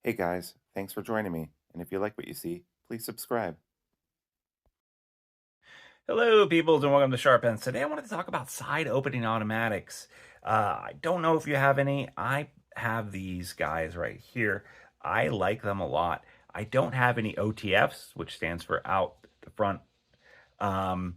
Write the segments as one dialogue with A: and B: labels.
A: Hey guys, thanks for joining me. And if you like what you see, please subscribe.
B: Hello, peoples, and welcome to Sharp Ends. Today, I wanted to talk about side opening automatics. I don't know if you have any. I have these guys right here. I like them a lot. I don't have any OTFs, which stands for out the front. Um,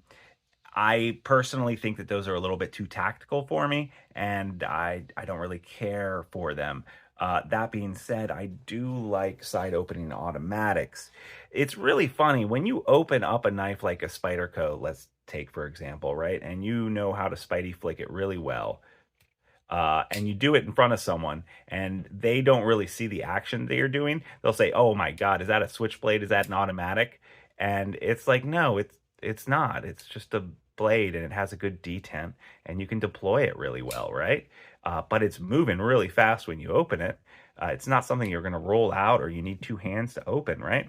B: I personally think that those are a little bit too tactical for me, and I don't really care for them. That being said, I do like side opening automatics. It's really funny when you open up a knife like a Spyderco, let's take for example, right? And you know how to Spidey flick it really well. And you do it in front of someone and they don't really see the action that you're doing. They'll say, "Oh my God, is that a switchblade? Is that an automatic?" And it's like, no, it's not. It's just a blade and it has a good detent and you can deploy it really well, right? But it's moving really fast when you open it. It's not something you're going to roll out or you need two hands to open, right?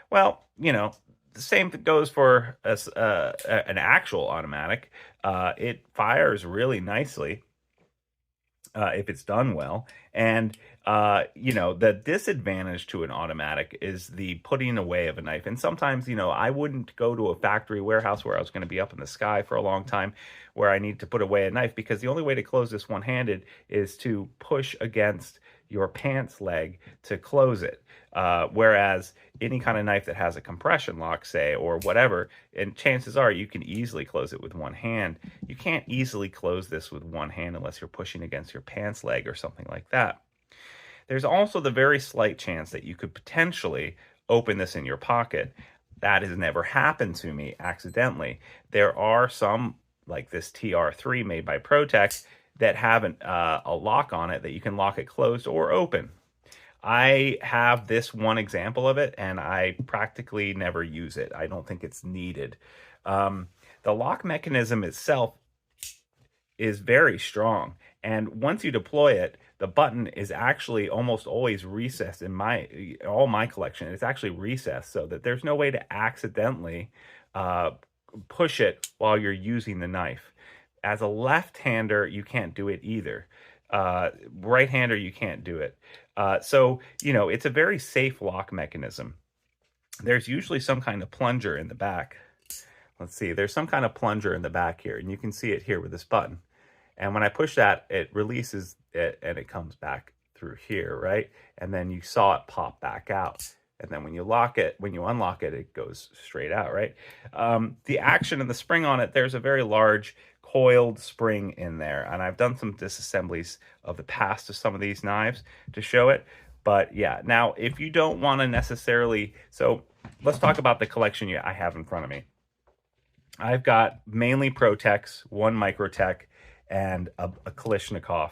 B: Well, the same goes for an actual automatic. It fires really nicely if it's done well. And the disadvantage to an automatic is the putting away of a knife. And sometimes, I wouldn't go to a factory warehouse where I was going to be up in the sky for a long time, where I need to put away a knife, because the only way to close this one-handed is to push against your pants leg to close it. Whereas any kind of knife that has a compression lock, say, or whatever, and chances are you can easily close it with one hand. You can't easily close this with one hand unless you're pushing against your pants leg or something like that. There's also the very slight chance that you could potentially open this in your pocket. That has never happened to me accidentally. There are some, like this TR3 made by Protech, that have a lock on it that you can lock it closed or open. I have this one example of it, and I practically never use it. I don't think it's needed. The lock mechanism itself is very strong, and once you deploy it, the button is actually almost always recessed. In all my collection, it's actually recessed so that there's no way to accidentally uh, push it while you're using the knife. As a left-hander, you can't do it either. Right-hander, you can't do it. So, it's a very safe lock mechanism. There's usually some kind of plunger in the back. Let's see, there's some kind of plunger in the back here, and you can see it here with this button. And when I push that, it releases it and it comes back through here, right? And then you saw it pop back out. And then when you unlock it, it goes straight out, right? The action and the spring on it, there's a very large coiled spring in there. And I've done some disassemblies of the past of some of these knives to show it. But yeah, now if you don't want to necessarily, so let's talk about the collection I have in front of me. I've got mainly Protechs, one Microtech, and a Kalashnikov.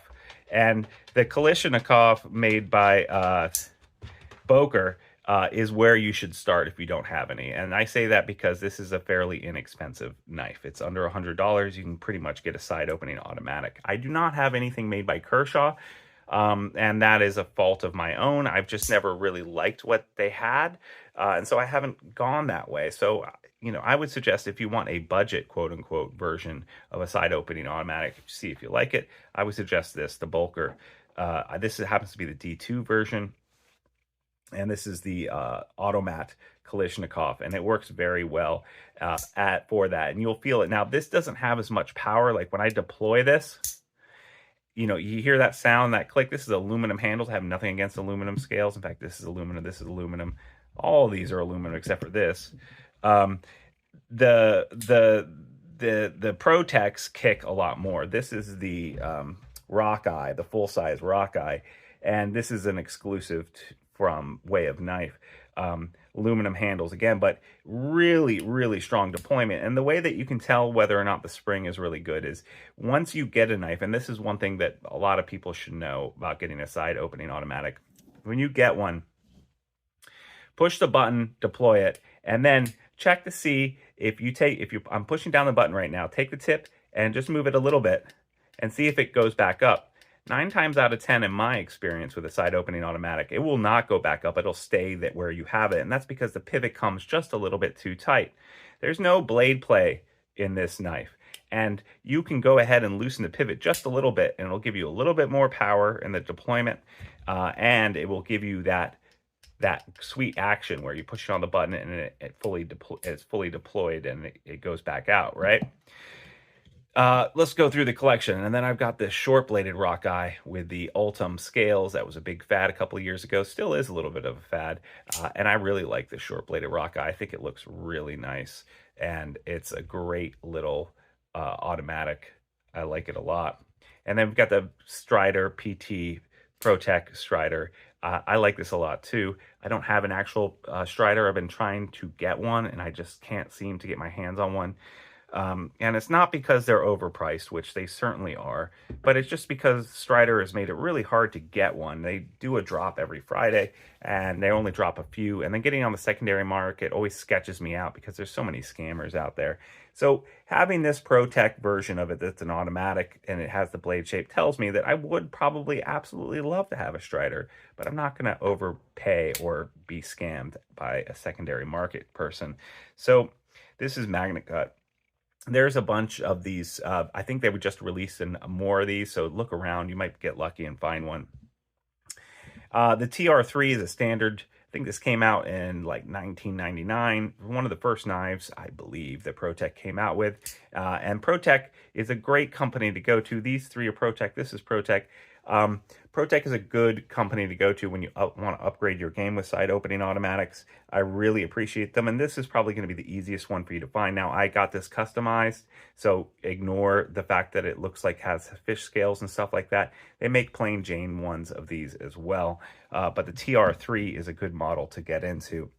B: And the Kalashnikov made by Boker is where you should start if you don't have any. And I say that because this is a fairly inexpensive knife. It's under $100. You can pretty much get a side opening automatic. I do not have anything made by Kershaw, and that is a fault of my own. I've just never really liked what they had, and so I haven't gone that way. So, I would suggest if you want a budget, quote unquote, version of a side opening automatic, see if you like it, I would suggest this, the Boker. This happens to be the D2 version, and this is the Automat Kalashnikov, and it works very well for that, and you'll feel it. Now, this doesn't have as much power. Like when I deploy this, you hear that sound, that click. This is aluminum handles. I have nothing against aluminum scales. In fact, this is aluminum. This is aluminum. All of these are aluminum except for this. The Protechs kick a lot more. This is the Rockeye, the full size Rockeye, and this is an exclusive from Way of Knife. Aluminum handles again, but really, really strong deployment. And the way that you can tell whether or not the spring is really good is once you get a knife, and this is one thing that a lot of people should know about getting a side opening automatic. When you get one, push the button, deploy it, and then check to see I'm pushing down the button right now, take the tip and just move it a little bit and see if it goes back up. 9 times out of 10 in my experience with a side opening automatic, it will not go back up. It'll stay where you have it. And that's because the pivot comes just a little bit too tight. There's no blade play in this knife. and you can go ahead and loosen the pivot just a little bit, and it'll give you a little bit more power in the deployment, and it will give you that sweet action where you push it on the button and it's fully deployed and it goes back out, right? Let's go through the collection. And then I've got this short-bladed Rockeye with the Ultim scales. That was a big fad a couple of years ago. Still is a little bit of a fad. And I really like the short-bladed Rockeye. I think it looks really nice. And it's a great little automatic. I like it a lot. And then we've got the Strider PT ProTech Strider. I like this a lot too. I don't have an actual Strider. I've been trying to get one, and I just can't seem to get my hands on one. And it's not because they're overpriced, which they certainly are, but it's just because Strider has made it really hard to get one. They do a drop every Friday, and they only drop a few, and then getting on the secondary market always sketches me out because there's so many scammers out there. So having this ProTech version of it that's an automatic and it has the blade shape tells me that I would probably absolutely love to have a Strider, but I'm not going to overpay or be scammed by a secondary market person. So this is Magnet Cut. There's a bunch of these. I think they would just release more of these, so look around. You might get lucky and find one. The TR3 is a standard. I think this came out in like 1999. One of the first knives, I believe, that ProTech came out with. And ProTech is a great company to go to. These three are ProTech. This is ProTech. ProTech is a good company to go to when you want to upgrade your game with side opening automatics. I really appreciate them, and this is probably going to be the easiest one for you to find. Now, I got this customized, so ignore the fact that it looks like has fish scales and stuff like that. They make plain Jane ones of these as well, but the TR3 is a good model to get into.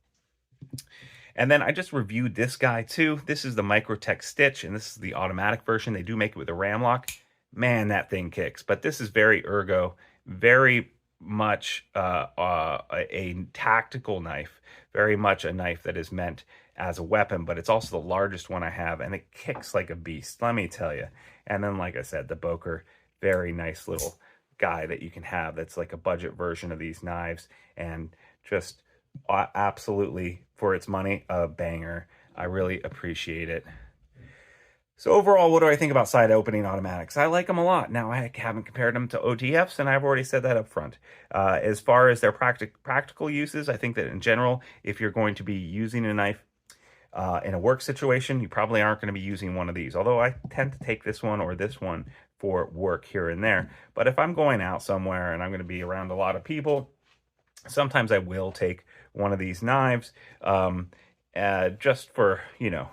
B: And then I just reviewed this guy too. This is the Microtech Stitch, and this is the automatic version. They do make it with a ram lock. Man, that thing kicks. But this is very ergo, very much a tactical knife, very much a knife that is meant as a weapon, but it's also the largest one I have, and it kicks like a beast, let me tell you. And then, like I said, the Boker, very nice little guy that you can have that's like a budget version of these knives, and just absolutely, for its money, a banger. I really appreciate it. So overall, what do I think about side opening automatics? I like them a lot. Now, I haven't compared them to OTFs, and I've already said that up front. As far as their practical uses, I think that in general, if you're going to be using a knife in a work situation, you probably aren't going to be using one of these. Although I tend to take this one or this one for work here and there. But if I'm going out somewhere and I'm going to be around a lot of people, sometimes I will take one of these knives just for, you know,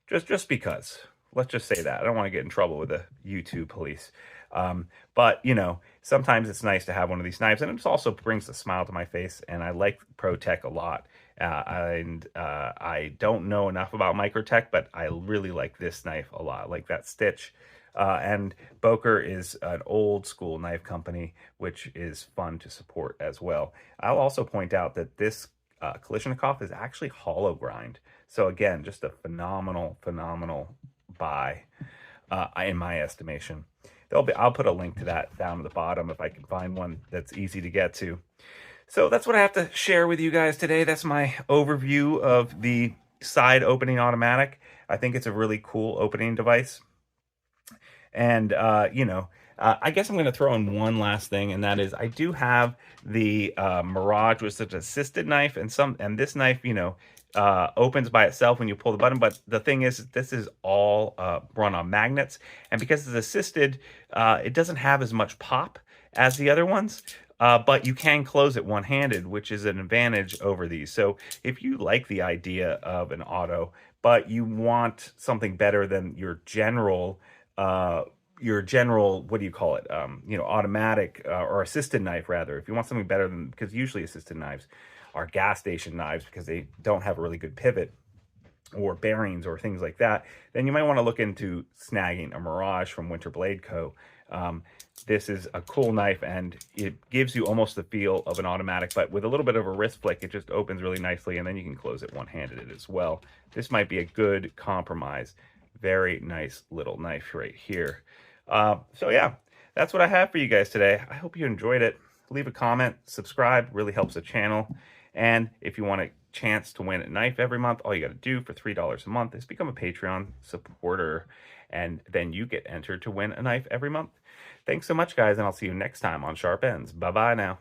B: just because. Let's just say that. I don't want to get in trouble with the YouTube police. But, you know, sometimes it's nice to have one of these knives. And it also brings a smile to my face. And I like ProTech a lot. I don't know enough about Microtech, but I really like this knife a lot. I like that stitch. And Boker is an old school knife company, which is fun to support as well. I'll also point out that this Kalashnikov is actually hollow grind. So again, just a phenomenal buy in my estimation. I'll put a link to that down at the bottom if I can find one that's easy to get to. So that's what I have to share with you guys today. That's my overview of the side opening automatic. I think it's a really cool opening device. And, you know, I guess I'm going to throw in one last thing, and that is I do have the Mirage with such an assisted knife, and this knife, you know, opens by itself when you pull the button. But the thing is, this is all run on magnets, and because it's assisted, it doesn't have as much pop as the other ones. But you can close it one-handed, which is an advantage over these. So if you like the idea of an auto, but you want something better than your general, what do you call it? You know, automatic or assisted knife, rather. If you want something better than, because usually assisted knives are gas station knives because they don't have a really good pivot or bearings or things like that, then you might want to look into snagging a Mirage from Winter Blade Co. This is a cool knife, and it gives you almost the feel of an automatic, but with a little bit of a wrist flick, it just opens really nicely, and then you can close it one-handed as well. This might be a good compromise. Very nice little knife right here. So yeah, that's what I have for you guys today. I hope you enjoyed it. Leave a comment, subscribe, really helps the channel. And if you want a chance to win a knife every month, all you got to do for $3 a month is become a Patreon supporter, and then you get entered to win a knife every month. Thanks so much, guys, and I'll see you next time on Sharp Ends. Bye-bye now.